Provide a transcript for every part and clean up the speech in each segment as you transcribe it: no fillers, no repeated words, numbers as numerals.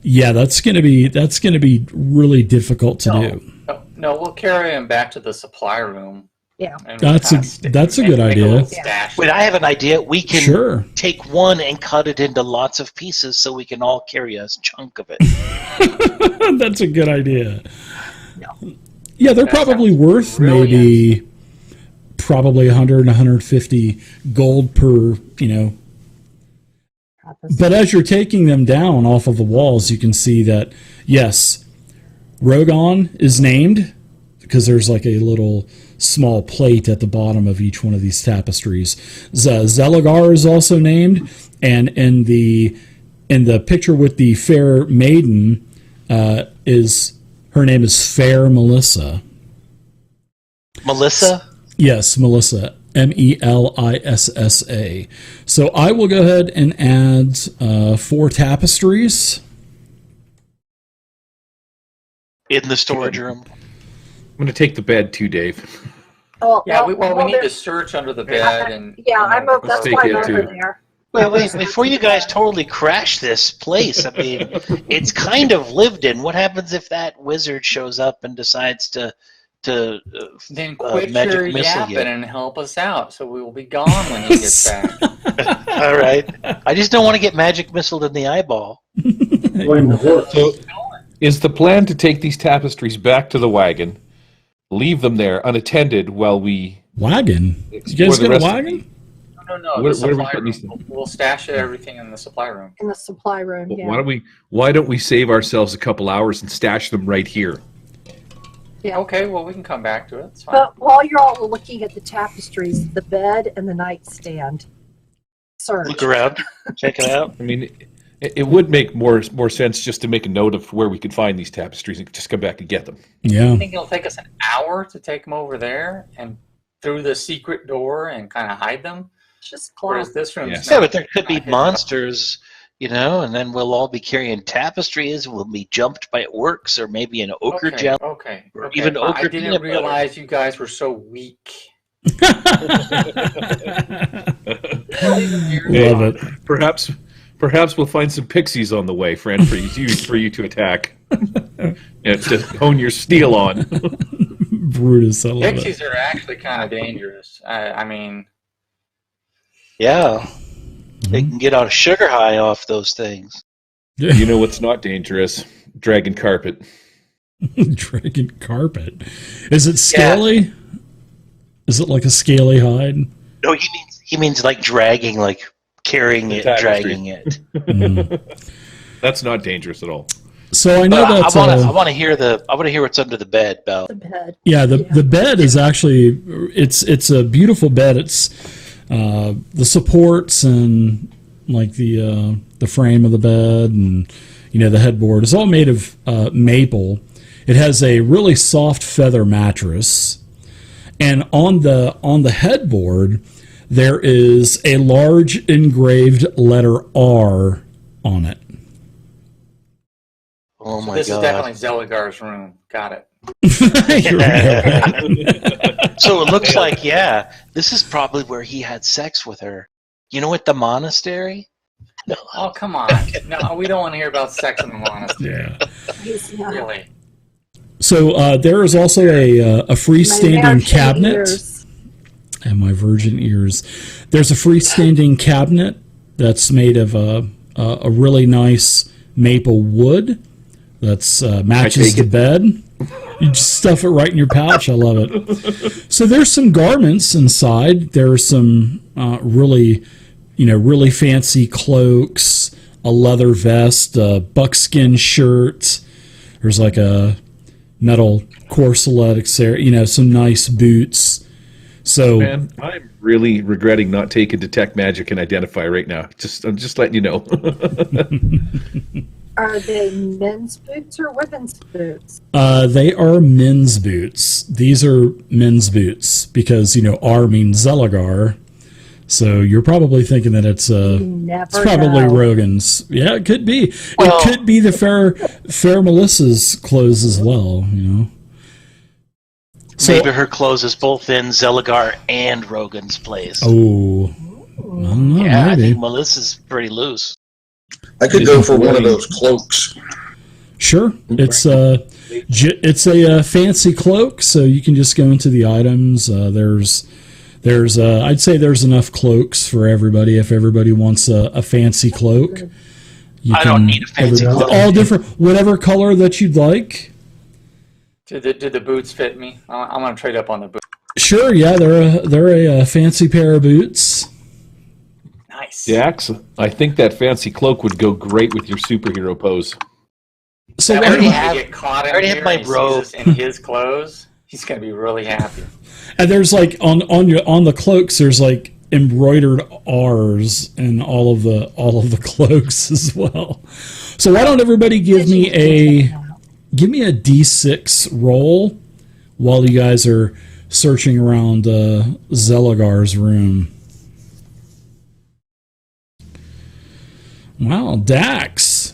Yeah, that's gonna be really difficult to do. No, we'll carry him back to the supply room. Yeah. And That's a good idea. Wait, I have an idea. We can Sure. take one and cut it into lots of pieces so we can all carry a chunk of it. That's a good idea. No. Yeah, they're probably worth maybe probably 100 150 gold per, But as you're taking them down off of the walls, you can see that, yes, Rogon is named because there's like a little small plate at the bottom of each one of these tapestries. Zelagar is also named, and in the picture with the fair maiden, her name is Fair Melissa. Melissa? Yes, Melissa. Melissa. So I will go ahead and add 4 tapestries In the storage room. I'm going to take the bed too, Dave. Oh, Yeah, we need to search under the bed and. That's take why I'm it over too. there. Wait, before you guys totally crash this place, I mean, it's kind of lived in. What happens if that wizard shows up and decides to then quit magic your missile yapping you? and help us out, so we will be gone when he gets back. All right. I just don't want to get magic missiled in the eyeball. So, is the plan to take these tapestries back to the wagon, leave them there unattended while we wagon? You explore guys the got a rest of wagon? No. Where The are we supply putting room. these? We'll stash everything in the supply room. In the supply room, yeah. Why don't we save ourselves a couple hours and stash them right here? Yeah. Okay, well, we can come back to it. It's fine. But while you're all looking at the tapestries, the bed and the nightstand, search. Look around, check it out. I mean, it would make more sense just to make a note of where we could find these tapestries and just come back and get them. Yeah. I think it'll take us an hour to take them over there and through the secret door and kind of hide them. It's just Whereas close. this room, Yes. Yeah, but there could be monsters, and then we'll all be carrying tapestries. We'll be jumped by orcs or maybe an ochre gem. Okay. Or even but ochre I didn't peanut butter. realize you guys were so weak. Love it. Perhaps we'll find some pixies on the way, friend, for you to attack. To hone your steel on. Brutus, I love Pixies are actually kind of dangerous. I mean, Yeah, they can get on a sugar high off those things. it. You know what's not dangerous? Dragon carpet. Dragon carpet. Is it scaly? Is it like a scaly hide? No, he means like dragging, like carrying it, Tapestry. dragging it. That's not dangerous at all. So I know But that's I want to hear what's under the bed, Belle. The bed. the bed is actually it's a beautiful bed. It's the supports and like the frame of the bed and the headboard is all made of maple. It has a really soft feather mattress, and on the headboard there is a large engraved letter R on it. Oh my this god! is definitely Zelagar's room. Got it. So it looks like, this is probably where he had sex with her. You know, at the monastery? No. Oh, come on. No, we don't want to hear about sex in the monastery. Yeah. He's not. Really. So there is also a freestanding My cabinet. ears. And my virgin ears. There's a freestanding cabinet that's made of a really nice maple wood that's matches the bed. You just stuff it right in your pouch. I love it. So there's some garments inside. There's some really fancy cloaks, a leather vest, a buckskin shirt. There's like a metal corselet, etc. Some nice boots. So, Man, I'm really regretting not taking Detect Magic and Identify right now. I'm just letting you know. Are they men's boots or women's boots? they are men's boots. These are men's boots because R means Zelagar. So you're probably thinking that it's probably know. Rogan's. Yeah, it could be. Well- It could be the fair Melissa's clothes as well. So, Maybe her clothes is both in Zelagar and Rogan's place. oh, I don't know. yeah, I maybe. think Melissa's pretty loose. I could go for one of those cloaks. Sure. It's a fancy cloak, so you can just go into the items. I'd say there's enough cloaks for everybody. If everybody wants a fancy cloak, I don't need a fancy cloak. All different, whatever color that you'd like. Do the boots fit me? I'm gonna trade up on the boots. Sure. Yeah, they're a fancy pair of boots. Nice. Dax, I think that fancy cloak would go great with your superhero pose. So I I already already have my robe. in his clothes. He's gonna be really happy. and there's like on the cloaks, there's like embroidered R's in all of the cloaks as well. So why don't everybody give me a D6 roll while you guys are searching around Zelagar's room. Wow, Dax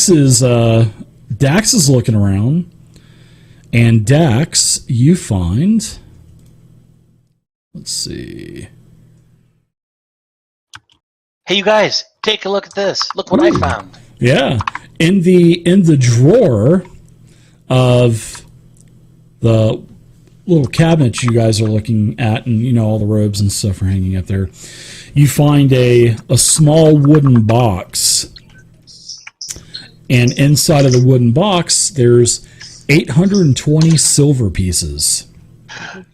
is looking around, and Dax, you find. Let's see. Hey, you guys, take a look at this. Look what I found. Yeah, in the drawer of the little cabinet you guys are looking at, and all the robes and stuff are hanging up there. You find a small wooden box, and inside of the wooden box, there's 820 silver pieces.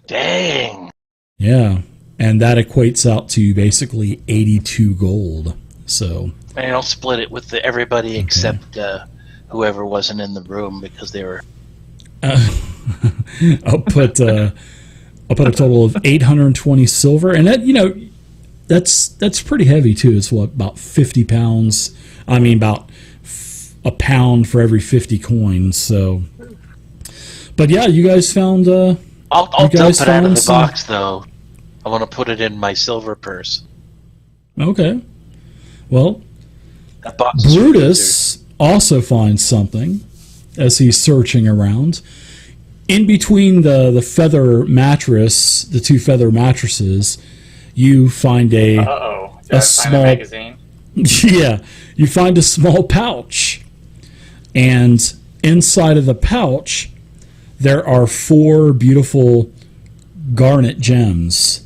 Dang. Yeah, and that equates out to basically 82 gold. So. And I'll split it with everybody except whoever wasn't in the room because they were. I'll put a total of 820 silver, and that that's pretty heavy too. It's about 50 pounds. I mean, about a pound for every 50 coins. So, but yeah, you guys found. I'll dump it out of the box though. I want to put it in my silver purse. Okay. Well, that box Brutus also finds something as he's searching around. In between the feather mattress, the two feather mattresses, you find a small magazine. Yeah, you find a small pouch, and inside of the pouch, there are 4 beautiful garnet gems,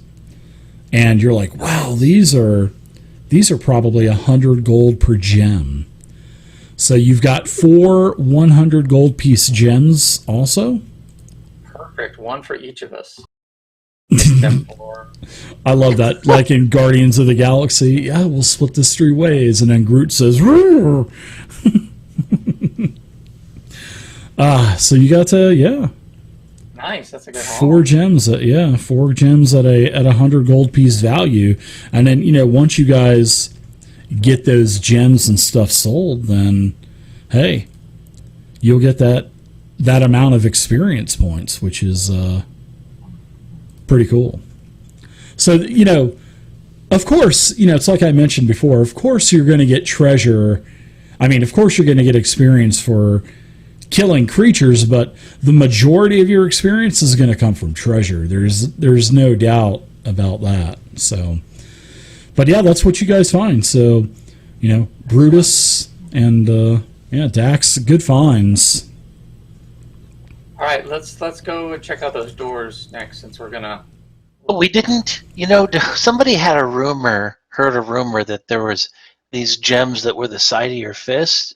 and you're like, wow, these are probably 100 gold per gem. So you've got 4 100 gold piece gems also. Perfect, one for each of us. I love that. Like in Guardians of the Galaxy, yeah, we'll split this 3 ways, and then Groot says, "Roar." So you got Nice, that's a good haul. 4 gems. 4 gems at a 100 gold piece value, and then once you guys get those gems and stuff sold, then hey, you'll get that amount of experience points, which is pretty cool. So of course, it's like I mentioned before. Of course, you're going to get treasure. I mean, of course, you're going to get experience for killing creatures, but the majority of your experience is going to come from treasure. There's no doubt about that. So, but yeah, that's what you guys find. So, Brutus and Dax, good finds. All right, let's go and check out those doors next, since we're gonna. We didn't. Somebody heard a rumor that there was these gems that were the size of your fist,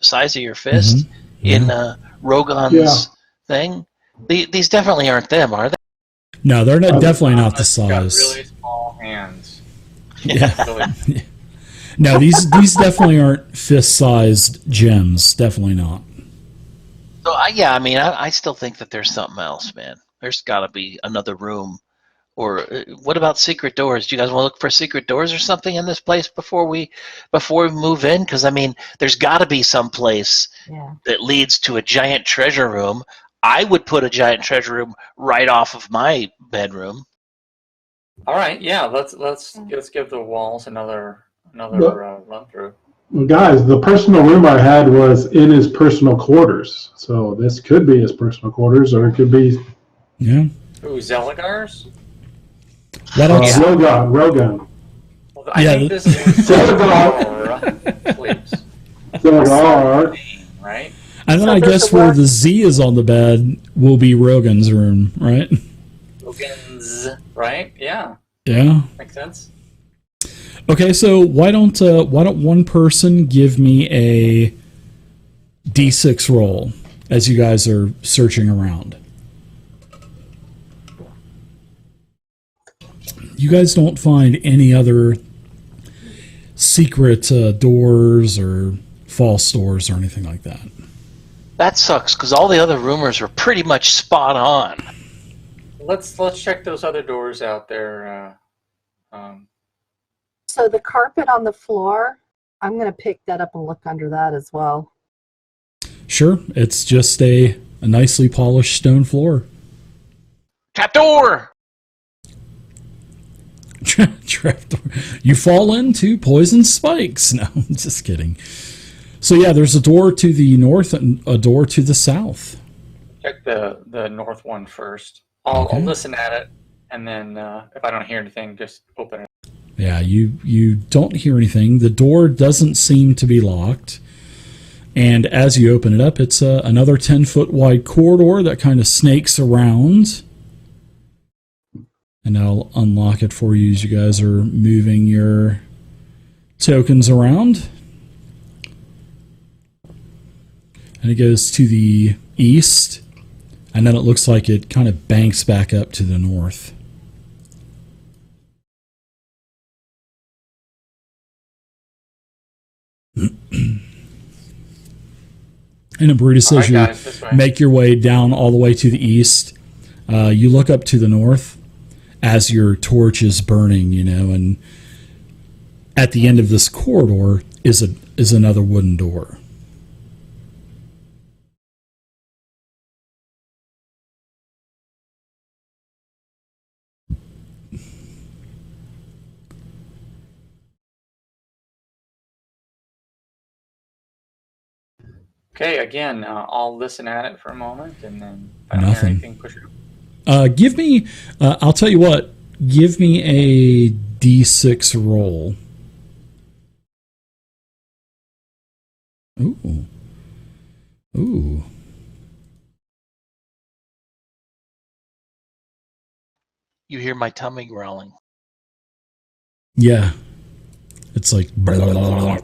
Mm-hmm. in Rogan's thing. These definitely aren't them, are they? No, they're definitely not the Got size. really small hands. Yeah. No, these definitely aren't fist-sized gems. Definitely not. So I still think that there's something else, man. There's got to be another room. Or what about secret doors? Do you guys want to look for secret doors or something in this place before we move in? Because there's got to be some place that leads to a giant treasure room. I would put a giant treasure room right off of my bedroom. All right, yeah, let's give the walls another run through. Well, guys, the personal room I had was in his personal quarters, so this could be his personal quarters, or it could be. Yeah. Ooh, Zelagar's? Rogan. Well, I think this is please. there are. Right? And then So I there's guess a where work- the Z is on the bed will be Rogan's room, right? Tokens, right? Yeah, Yeah. makes sense. Okay, so why don't one person give me a D6 roll as you guys are searching around? You guys don't find any other secret doors or false doors or anything like that. That sucks because all the other rumors were pretty much spot on. Let's check those other doors out there. So the carpet on the floor, I'm going to pick that up and look under that as well. Sure, it's just a nicely polished stone floor. Trapdoor! Trapdoor. You fall into poison spikes. No, I'm just kidding. So yeah, there's a door to the north and a door to the south. Check the north one first. I'll listen at it, and then if I don't hear anything, just open it. Yeah, you don't hear anything. The door doesn't seem to be locked. And as you open it up, it's another 10-foot wide corridor that kind of snakes around. And I'll unlock it for you as you guys are moving your tokens around. And it goes to the east. And then it looks like it kind of banks back up to the north. And Brutus, as you make your way down all the way to the east, you look up to the north as your torch is burning, and at the end of this corridor is another wooden door. Okay, again, I'll listen at it for a moment, and then if I don't Nothing. hear anything, push it. Give me, I'll tell you what, give me a D6 roll. Ooh. Ooh. You hear my tummy growling. Yeah. It's like... Blah, blah, blah, blah.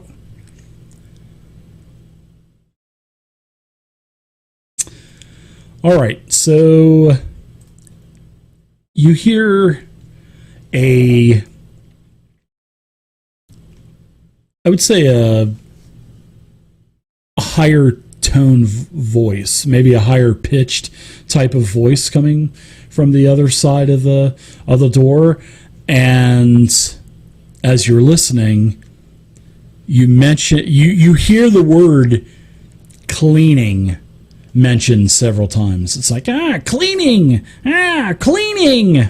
All right, so you hear I would say a higher tone voice, maybe a higher pitched type of voice coming from the other side of the door, and as you're listening, you hear the word cleaning mentioned several times. It's like, cleaning! Cleaning!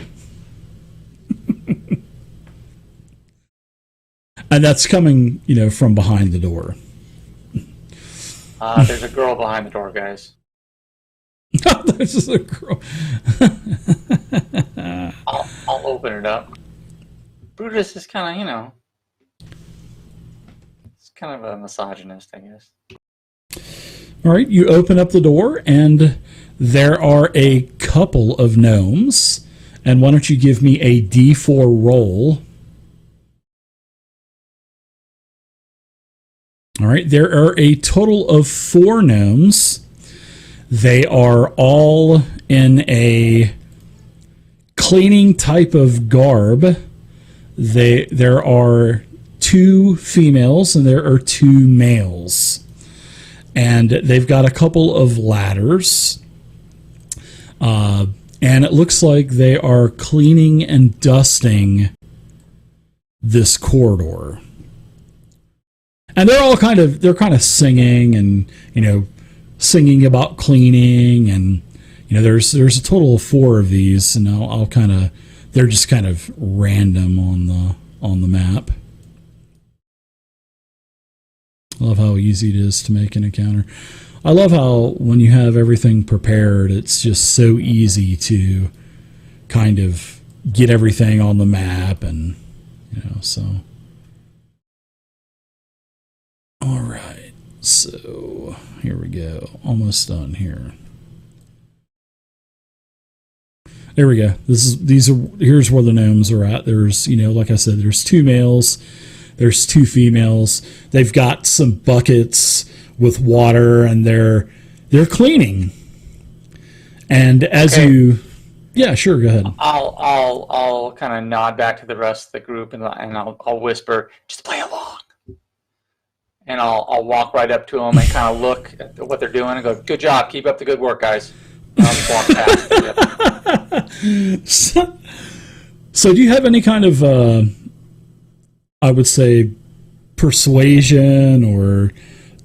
And that's coming, from behind the door. There's a girl behind the door, guys. There's a girl. I'll open it up. Brutus is kind of, it's kind of a misogynist, I guess. All right, you open up the door, and there are a couple of gnomes. And why don't you give me a D4 roll? All right, there are a total of 4 gnomes. They are all in a cleaning type of garb. There are 2 females and there are 2 males. And they've got a couple of ladders. And it looks like they are cleaning and dusting this corridor. And they're all kind of singing and, singing about cleaning, and, there's a total of 4 of these, and they're just kind of random on the map. I love how easy it is to make an encounter. I love how when you have everything prepared, it's just so easy to kind of get everything on the map, and so. All right. So here we go. Almost done here. There we go. Here's where the gnomes are at. There's, like I said, there's 2 males, there's 2 females. They've got some buckets with water, and they're cleaning. And as yeah, sure, go ahead. I'll kind of nod back to the rest of the group, and I'll whisper, just play along. And I'll walk right up to them and kind of look at what they're doing and go, good job, keep up the good work, guys. And I'll just walk past. So do you have any kind of, I would say, persuasion or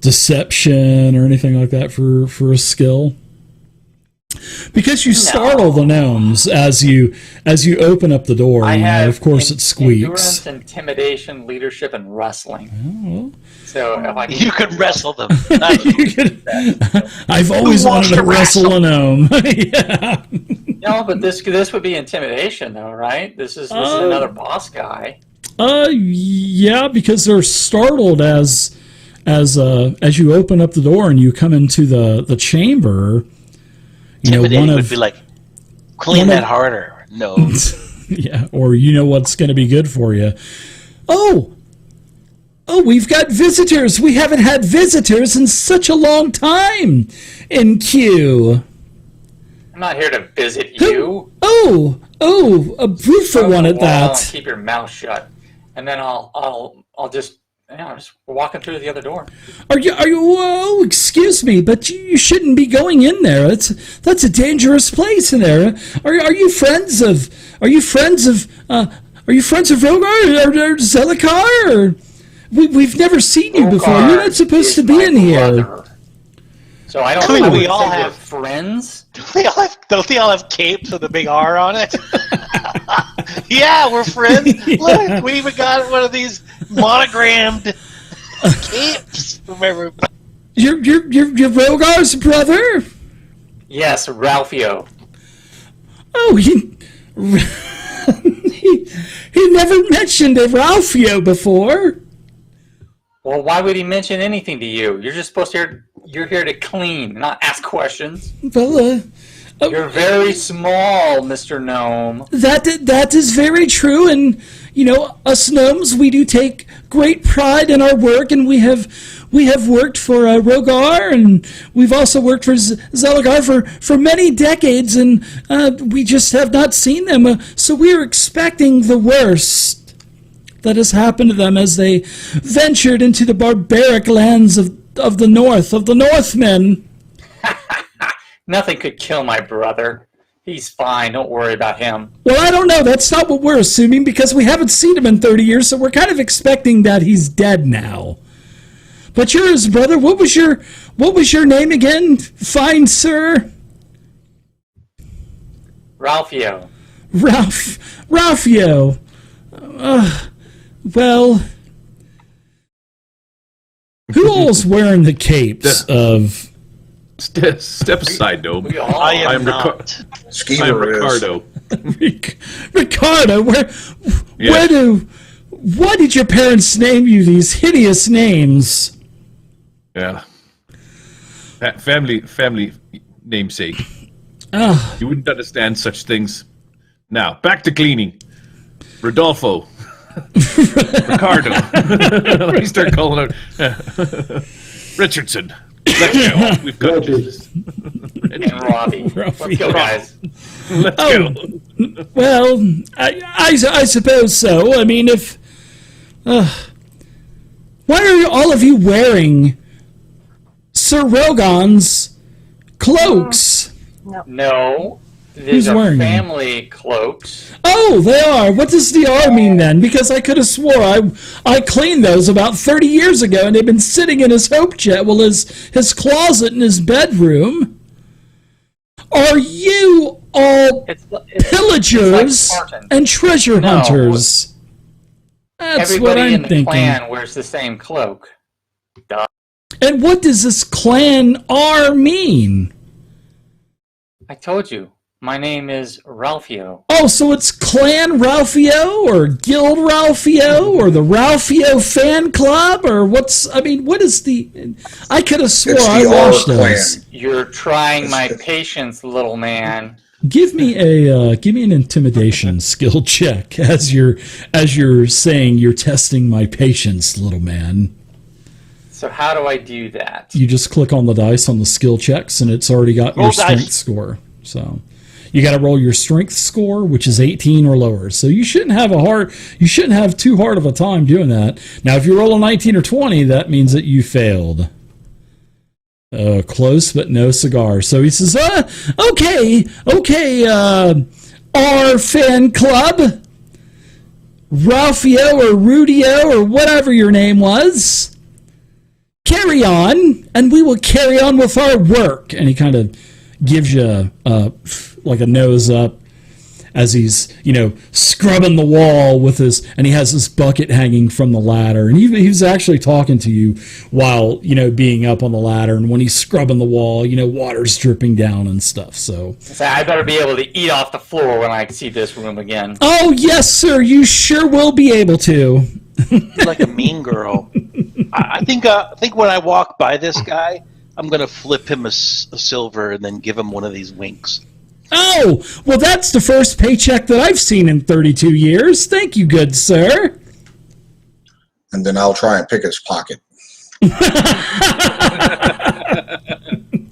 deception or anything like that for a skill? Because you startle the gnomes as you open up the door. I have, of course, it squeaks. Endurance, intimidation, leadership, and wrestling. Oh. So if I You could wrestle them. I've always wanted to wrestle a gnome. Yeah. No, but this would be intimidation, though, right? This is another boss guy. Yeah, because they're startled as you open up the door and you come into the chamber. Intimidating would be like, clean that harder. No. Yeah, or what's going to be good for you. Oh, we've got visitors. We haven't had visitors in such a long time in Q. I'm not here to visit you. Oh, a briefer one at that. Keep your mouth shut, and then I'll just walking through the other door. Are you? Oh, excuse me, but you shouldn't be going in there. That's a dangerous place in there. Are you friends of? Are you friends of Rogar or Zelikar? Or we've never seen you before. You're not supposed to be in here. So I don't I mean, know. we all have friends. Don't they all have capes with a big R on it? Yeah, we're friends. Yeah. Look, we even got one of these monogrammed capes from everybody. You're Rogar's brother? Yes, Ralphio. Oh, he never mentioned a Ralphio before. Well, why would he mention anything to you? You're just supposed to. You're here to clean, not ask questions. Well, you're very small, Mr. Gnome. That is very true, and us gnomes, we do take great pride in our work, and we have worked for Rogar, and we've also worked for Zeligar for many decades, and we just have not seen them. So we are expecting the worst that has happened to them as they ventured into the barbaric lands of the North, of the Northmen. Nothing could kill my brother. He's fine. Don't worry about him. Well, I don't know. That's not what we're assuming because we haven't seen him in 30 years, so we're kind of expecting that he's dead now. But you're his brother. What was your name again, fine sir? Ralphio. Ralphio. Well, who all's wearing the capes of? Step aside, Gnome. I am not. Schemer Ricardo. Ricardo, why did your parents name you these hideous names? Yeah. Family namesake. You wouldn't understand such things. Now, back to cleaning. Rodolfo. Ricardo. Let me start calling out. Richardson. Let's go. We've got this. And Robbie. Let's go, guys. Let's go. Well, I suppose so. I mean, if... why are all of you wearing Sir Rogan's cloaks? No. Who's These are wearing family cloaks. Oh, they are. What does the R mean then? Because I could have swore I cleaned those about 30 years ago, and they've been sitting in his hope jet, his closet in his bedroom. Are you all pillagers and treasure hunters? That's Everybody what I'm in the thinking. clan wears the same cloak. Duh. And what does this clan R mean? I told you. My name is Ralphio. Oh, so it's Clan Ralphio or Guild Ralphio or the Ralphio fan club or what is the... I could have swore It's the I watched R those. You're trying my patience, little man. Give me an intimidation skill check as you're saying you're testing my patience, little man. So how do I do that? You just click on the dice on the skill checks and it's already got your strength score. So you got to roll your strength score, which is 18 or lower. So you shouldn't have too hard of a time doing that. Now, if you roll a 19 or 20, that means that you failed. Close, but no cigar. So he says, okay, our fan club, Ralphio or Rudio or whatever your name was, carry on, and we will carry on with our work. And he kind of gives you like a nose up as he's, scrubbing the wall with and he has this bucket hanging from the ladder. And he's actually talking to you while, being up on the ladder. And when he's scrubbing the wall, water's dripping down and stuff. So I better be able to eat off the floor when I see this room again. Oh, yes, sir. You sure will be able to. You're like a mean girl. I think when I walk by this guy, I'm going to flip him a silver and then give him one of these winks. Oh, well, that's the first paycheck that I've seen in 32 years. Thank you, good sir. And then I'll try and pick his pocket.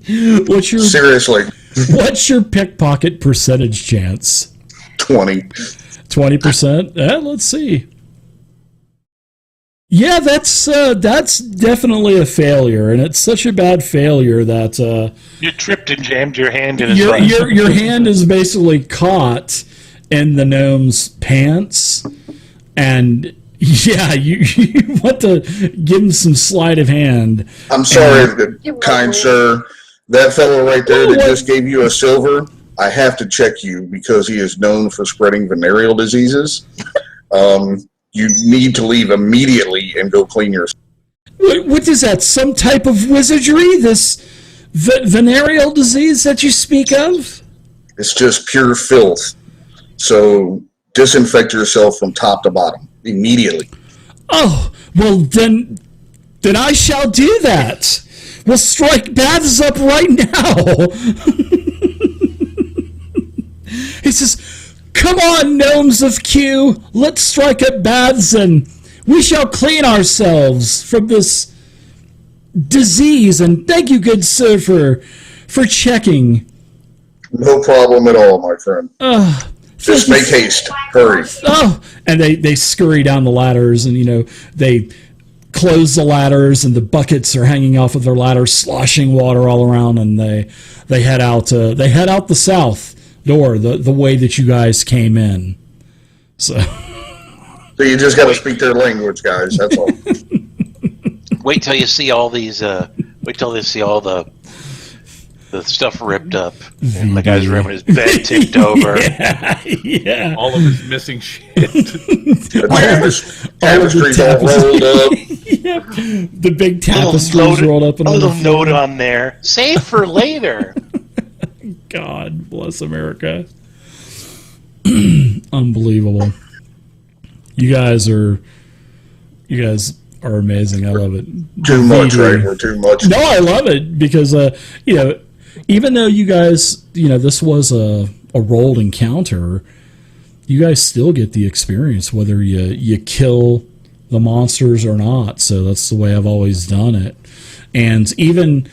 Seriously. What's your pickpocket percentage chance? 20. 20%? Let's see. Yeah, that's definitely a failure, and it's such a bad failure that you tripped and jammed your hand in his your hand is basically caught in the gnome's pants, and yeah, you want to give him some sleight of hand. I'm sorry, kind sir. That fellow right there that just gave you a silver, I have to check you because he is known for spreading venereal diseases. You need to leave immediately and go clean yourself. What is that? Some type of wizardry? This venereal disease that you speak of? It's just pure filth. So disinfect yourself from top to bottom immediately. Oh, well then I shall do that. We'll strike baths up right now. He says, come on, gnomes of Q, let's strike up baths and we shall clean ourselves from this disease. And thank you, good sir, for checking. No problem at all, my friend. Just make haste. Hurry. Oh, and they scurry down the ladders and, they close the ladders and the buckets are hanging off of their ladders, sloshing water all around, and they head out the south door, the way that you guys came in. So you just got to speak their language, guys. That's all. Wait till you see all these. Wait till they see all the stuff ripped up in the guy's room and his bed tipped over. Yeah. All of his missing shit. The tapestries all rolled up. Yep. The big tapestries rolled up. A little note on there. Save for later. God bless America. Unbelievable. You guys are amazing. I love it. Too much, right? We're too much. No, I love it because even though you guys, this was a rolled encounter, you guys still get the experience whether you kill the monsters or not. So that's the way I've always done it. And even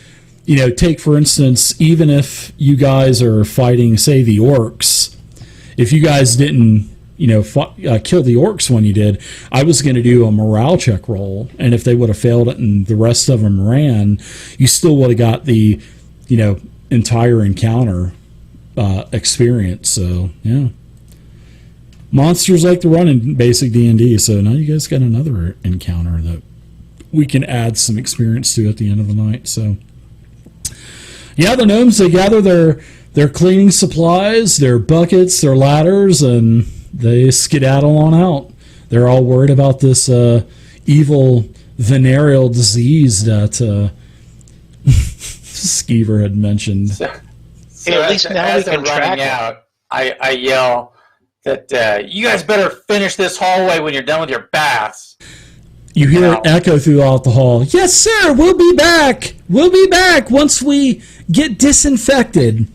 take for instance, even if you guys are fighting, say, the orcs, if you guys didn't, kill the orcs when you did, I was going to do a morale check roll, and if they would have failed it and the rest of them ran, you still would have got the, entire encounter experience. So yeah, monsters like to run in basic D&D. So now you guys got another encounter that we can add some experience to at the end of the night. So. Yeah, the gnomes, they gather their cleaning supplies, their buckets, their ladders, and they skedaddle on out. They're all worried about this evil venereal disease that Skeever had mentioned. So Hey, at least now we they're can track running it. out, I yell that you guys better finish this hallway when you're done with your baths. You hear it echo throughout the hall. Yes, sir. We'll be back. We'll be back once we get disinfected.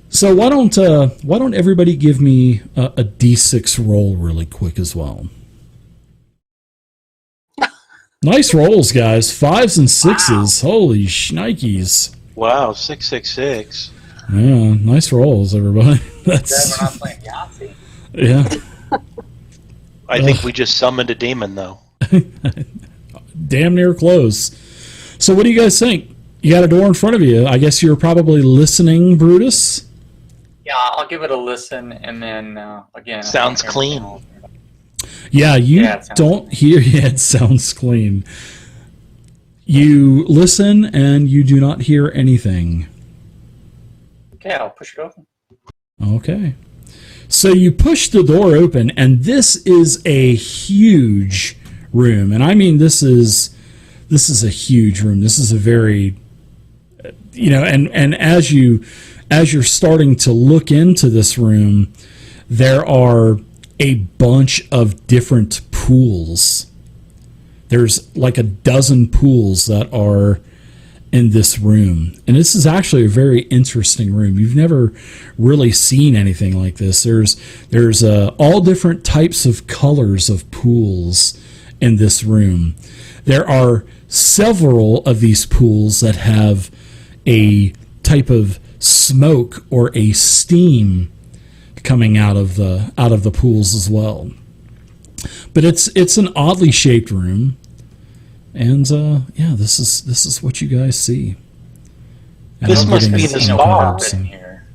So why don't everybody give me a D6 roll really quick as well? Nice rolls, guys. 5s and 6s. Wow. Holy shnikes. Wow, 666. Yeah, nice rolls, everybody. That's We're not playing Yahtzee. yeah. I think we just summoned a demon, though. Damn near close. So what do you guys think? You got a door in front of you. I guess you're probably listening, Brutus? Yeah, I'll give it a listen, and then again. Sounds clean. Yeah, don't hear. Yeah, it sounds clean. You listen, and you do not hear anything. Okay, I'll push it open. Okay. So you push the door open, and this is a huge room. And I mean, this is a huge room. This is a very, and as you're starting to look into this room, there are a bunch of different pools. There's like a dozen pools that are in this room. And this is actually a very interesting room. You've never really seen anything like this. There's all different types of colors of pools in this room. There are several of these pools that have a type of smoke or a steam coming out of the pools as well. But it's an oddly shaped room, and this is what you guys see. And this must be the spa in here.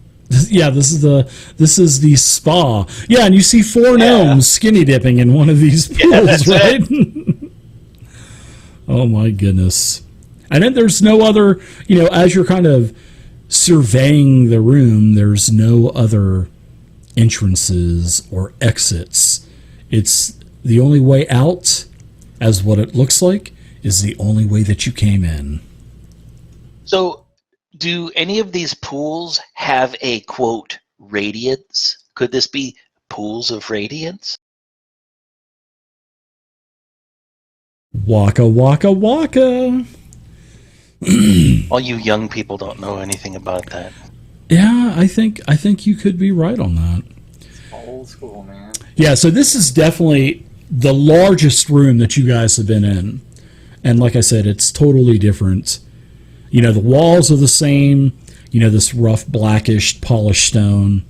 Yeah, this is the spa. Yeah, and you see 4 gnomes skinny dipping in one of these pools, right? Oh my goodness! And then there's no other. As you're kind of surveying the room, there's no other entrances or exits. It's the only way out, as what it looks like, is the only way that you came in. So, do any of these pools have a, quote, radiance? Could this be pools of radiance? Waka, waka, waka. All you young people don't know anything about that. Yeah, I think you could be right on that. Old school, man. Yeah, so this is definitely the largest room that you guys have been in. And like I said, it's totally different. The walls are the same, this rough, blackish, polished stone.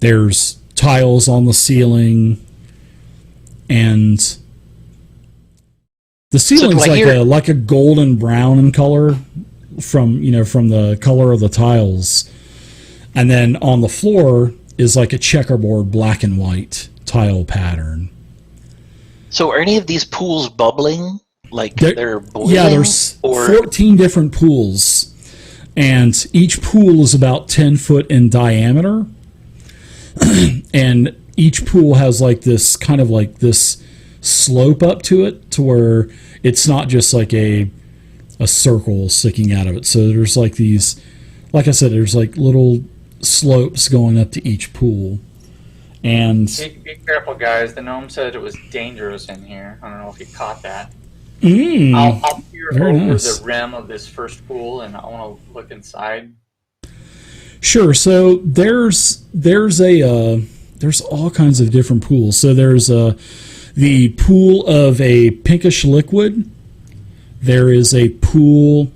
There's tiles on the ceiling. And the ceiling's like a golden brown in color from the color of the tiles. And then on the floor is like a checkerboard black and white tile pattern. So are any of these pools bubbling? Like they're boiling? Yeah, there's 14 different pools. And each pool is about 10 foot in diameter. And each pool has like this kind of like this slope up to it to where it's not just like a circle sticking out of it. So there's like these, like I said, there's like little slopes going up to each pool. And be careful, guys. The gnome said it was dangerous in here. I don't know if you caught that. I'll peer over the rim of this first pool, and I want to look inside. Sure. So there's all kinds of different pools. So there's the pool of a pinkish liquid. There is a pool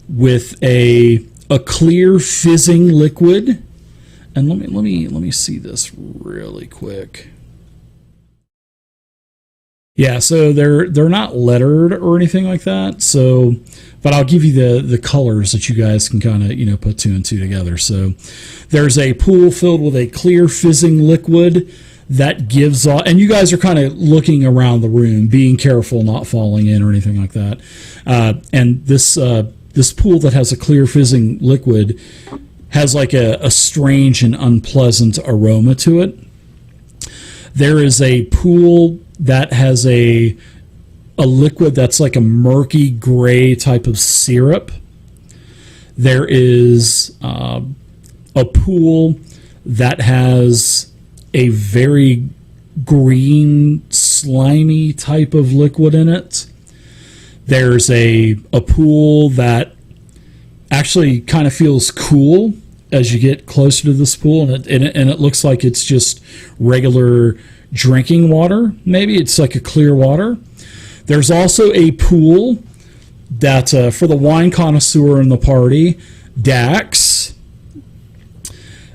with a clear fizzing liquid. And let me see this really quick. Yeah, so they're not lettered or anything like that. So, but I'll give you the colors that you guys can kind of put 2 and 2 together. So, there's a pool filled with a clear fizzing liquid that gives off, and you guys are kind of looking around the room, being careful, not falling in or anything like that. And this pool that has a clear fizzing liquid has like a strange and unpleasant aroma to it. There is a pool that has a liquid that's like a murky gray type of syrup. There is a pool that has a very green, slimy type of liquid in it. There's a pool that actually kind of feels cool as you get closer to this pool, and it looks like it's just regular drinking water. Maybe it's like a clear water. There's also a pool that, for the wine connoisseur in the party, Dax,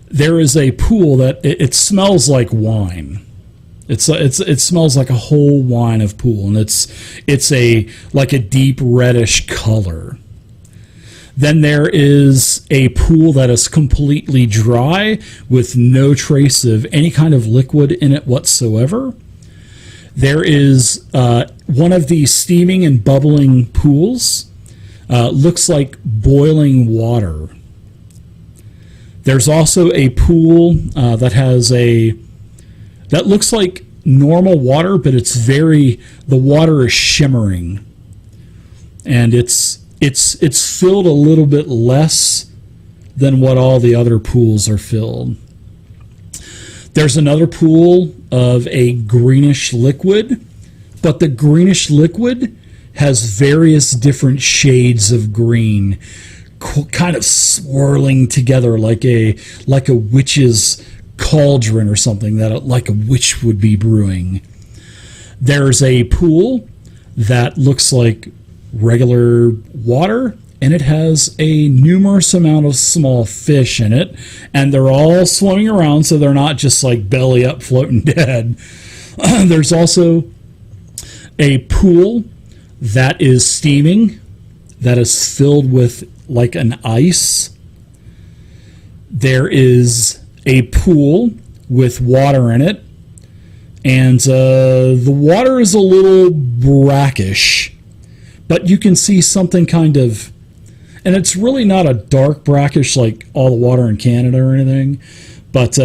there is a pool that it smells like wine. It smells like a whole wine of pool, and it's like a deep reddish color. Then there is a pool that is completely dry with no trace of any kind of liquid in it whatsoever. There is one of these steaming and bubbling pools. Looks like boiling water. There's also a pool that looks like normal water, but the water is shimmering, and it's filled a little bit less than what all the other pools are filled. There's another pool of a greenish liquid, but the greenish liquid has various different shades of green, kind of swirling together like a witch's cauldron or something, that like a witch would be brewing. There's a pool that looks like regular water, and it has a numerous amount of small fish in it, and they're all swimming around, so they're not just like belly up floating dead. There's also a pool that is steaming, that is filled with like an ice. There is a pool with water in it, and the water is a little brackish, but you can see something kind of, and it's really not a dark brackish like all the water in Canada or anything, but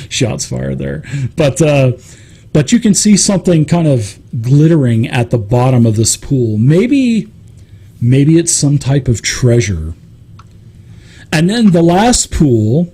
shots fired there. But you can see something kind of glittering at the bottom of this pool. Maybe it's some type of treasure. And then the last pool